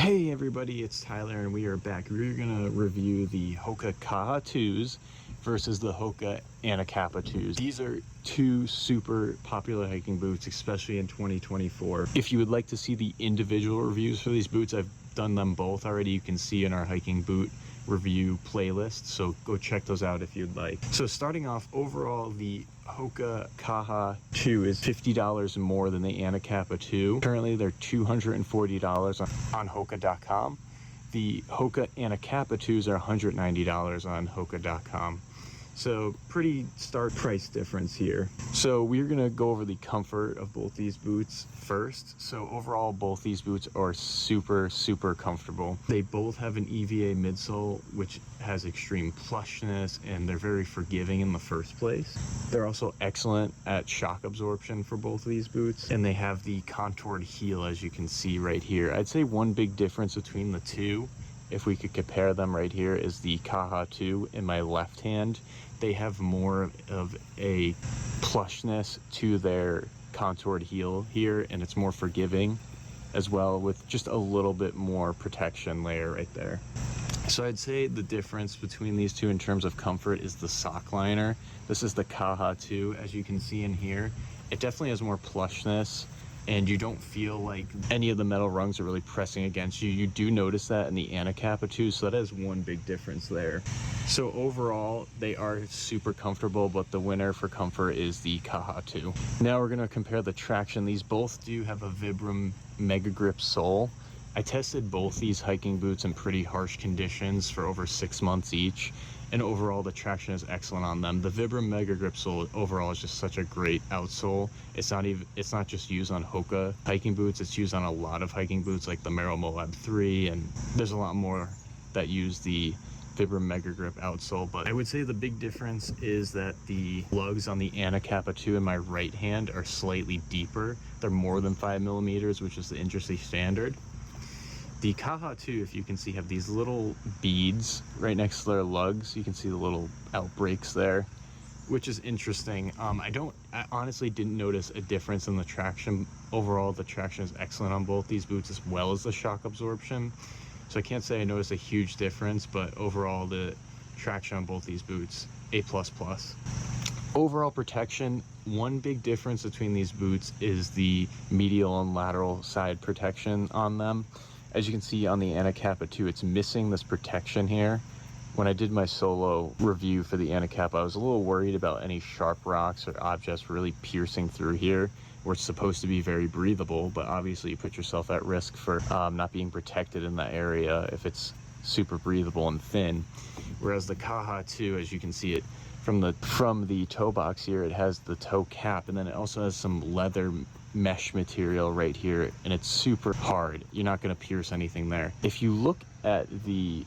Hey everybody, it's Tyler and we are back. We're gonna review the Hoka Kaha 2s versus the Hoka Anacapa 2s. These are two super popular hiking boots, especially in 2024. If you would like to see the individual reviews for these boots, I've done them both already. You can see in our hiking boot review playlist, so go check those out if you'd like. So starting off, overall the Hoka Kaha 2 is $50 more than the Anacapa 2. Currently they're $240 on Hoka.com. The Hoka Anacapa 2s are $190 on Hoka.com. So pretty stark price difference here. So we're gonna go over the comfort of both these boots first. So overall, both these boots are super comfortable. They both have an EVA midsole, which has extreme plushness, and they're very forgiving in the first place. They're also excellent at shock absorption for both of these boots, and they have the contoured heel, as you can see right here. I'd say one big difference between the two, if we could compare them right here, is the Kaha 2 in my left hand. They have more of a plushness to their contoured heel here, and it's more forgiving as well, with just a little bit more protection layer right there. So I'd say the difference between these two in terms of comfort is the sock liner. This is the Kaha 2, as you can see in here. It definitely has more plushness, and you don't feel like any of the metal rungs are really pressing against you. You do notice that in the Anacapa 2, so that is one big difference there. So overall, they are super comfortable, but the winner for comfort is the Kaha 2. Now we're gonna compare the traction. These both do have a Vibram Mega Grip sole. I tested both these hiking boots in pretty harsh conditions for over 6 months each, and overall the traction is excellent on them. The Vibram Mega Grip sole overall is just such a great outsole. It's not just used on Hoka hiking boots, it's used on a lot of hiking boots like the Merrell Moab 3, and there's a lot more that use the Vibram Mega Grip outsole. But I would say the big difference is that the lugs on the Anacapa 2 in my right hand are slightly deeper. They're more than 5 millimeters, which is the industry standard. The Kaha 2, if you can see, have these little beads right next to their lugs. You can see the little outbreaks there, which is interesting. I honestly didn't notice a difference in the traction. Overall, the traction is excellent on both these boots, as well as the shock absorption. So I can't say I noticed a huge difference, but overall the traction on both these boots, A++. Overall protection, one big difference between these boots is the medial and lateral side protection on them. As you can see on the Anacapa 2, it's missing this protection here. When I did my solo review for the Anacapa, I was a little worried about any sharp rocks or objects really piercing through here, where it's supposed to be very breathable, but obviously you put yourself at risk for not being protected in that area if it's super breathable and thin. Whereas the Kaha 2, as you can see it from the toe box here, it has the toe cap, and then it also has some leather mesh material right here, and it's super hard. You're not going to pierce anything there. If you look at the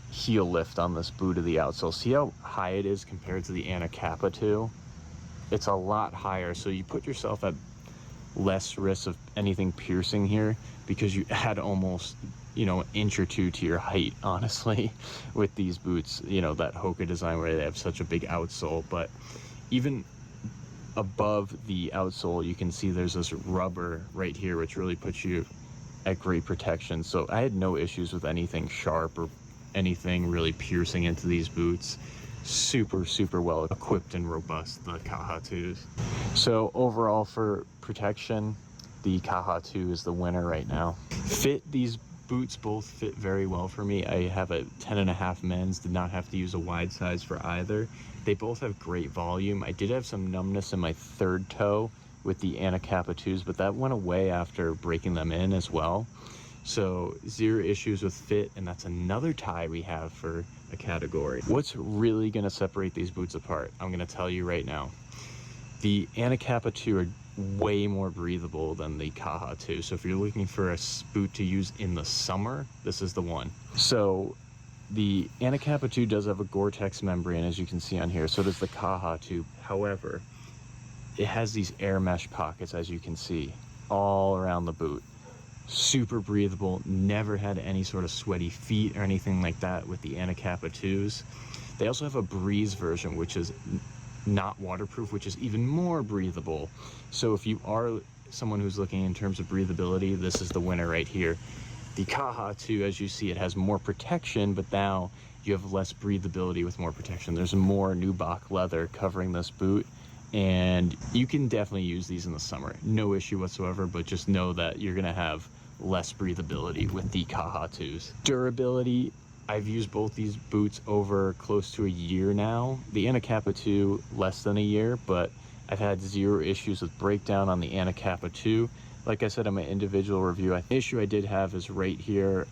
heel lift on this boot of the outsole, see how high it is compared to the Anacapa 2? It's a lot higher, so you put yourself at less risk of anything piercing here, because you add almost, an inch or two to your height, honestly, with these boots, that Hoka design where they have such a big outsole. But even above the outsole, you can see there's this rubber right here, which really puts you at great protection. So I had no issues with anything sharp or anything really piercing into these boots. Super well equipped and robust, the Kaha 2s. So overall for protection, the Kaha 2 is the winner right now. Fit, these boots both fit very well for me. I have a 10.5 men's, did not have to use a wide size for either. They both have great volume. I did have some numbness in my third toe with the Anacapa 2s, but that went away after breaking them in as well. So 0 issues with fit, and that's another tie we have for a category. What's really gonna separate these boots apart? I'm gonna tell you right now. The Anacapa 2 are way more breathable than the Kaha 2. So if you're looking for a boot to use in the summer, this is the one. So the Anacapa 2 does have a Gore-Tex membrane, as you can see on here. So does the Kaha 2. However, it has these air mesh pockets, as you can see, all around the boot. Super breathable, never had any sort of sweaty feet or anything like that with the Anacapa 2s. They also have a Breeze version, which is not waterproof, which is even more breathable. So if you are someone who's looking in terms of breathability, this is the winner right here. The Kaha 2, as you see, it has more protection, but now you have less breathability with more protection. There's more nubuck leather covering this boot, and you can definitely use these in the summer. No issue whatsoever, but just know that you're gonna have less breathability with the Kaha 2s. Durability, I've used both these boots over close to a year now. The Anacapa 2, less than a year, but I've had zero issues with breakdown on the Anacapa 2. Like I said in my individual review, the issue I did have is right here,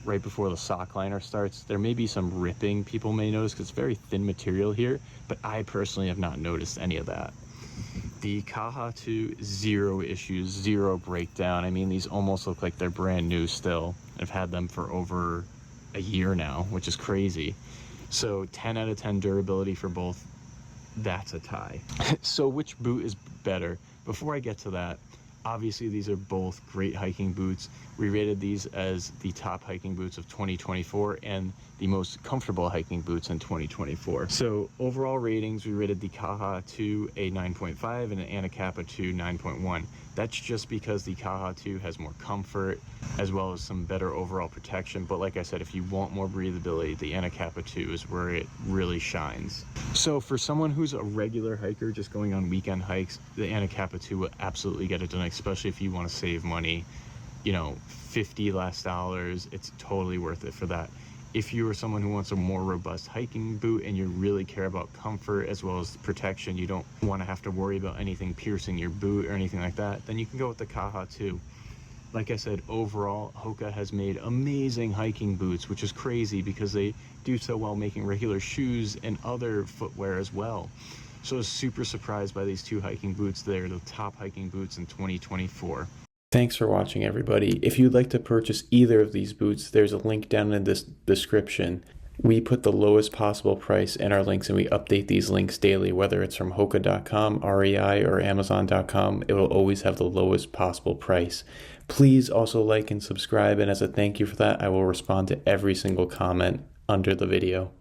right before the sock liner starts. There may be some ripping people may notice because it's very thin material here, but I personally have not noticed any of that. The Kaha 2, zero issues, zero breakdown. I mean, these almost look like they're brand new still. I've had them for over a year now, which is crazy. So 10 out of 10 durability for both. That's a tie. So which boot is better? Before I get to that, obviously these are both great hiking boots. We rated these as the top hiking boots of 2024 and the most comfortable hiking boots in 2024. So overall ratings, we rated the Kaha 2 a 9.5 and the Anacapa 2 9.1. That's just because the Kaha 2 has more comfort as well as some better overall protection. But like I said, if you want more breathability, the Anacapa 2 is where it really shines. So for someone who's a regular hiker just going on weekend hikes, the Anacapa 2 will absolutely get it done, especially if you want to save money, you know, $50 less, it's totally worth it for that. If you are someone who wants a more robust hiking boot and you really care about comfort as well as protection, you don't want to have to worry about anything piercing your boot or anything like that, then you can go with the Kaha 2. Like I said, overall, Hoka has made amazing hiking boots, which is crazy because they do so well making regular shoes and other footwear as well. So I was super surprised by these two hiking boots. They're the top hiking boots in 2024. Thanks for watching, everybody. If you'd like to purchase either of these boots, there's a link down in this description. We put the lowest possible price in our links and we update these links daily, whether it's from Hoka.com, REI, or Amazon.com. It will always have the lowest possible price. Please also like and subscribe, and as a thank you for that, I will respond to every single comment under the video.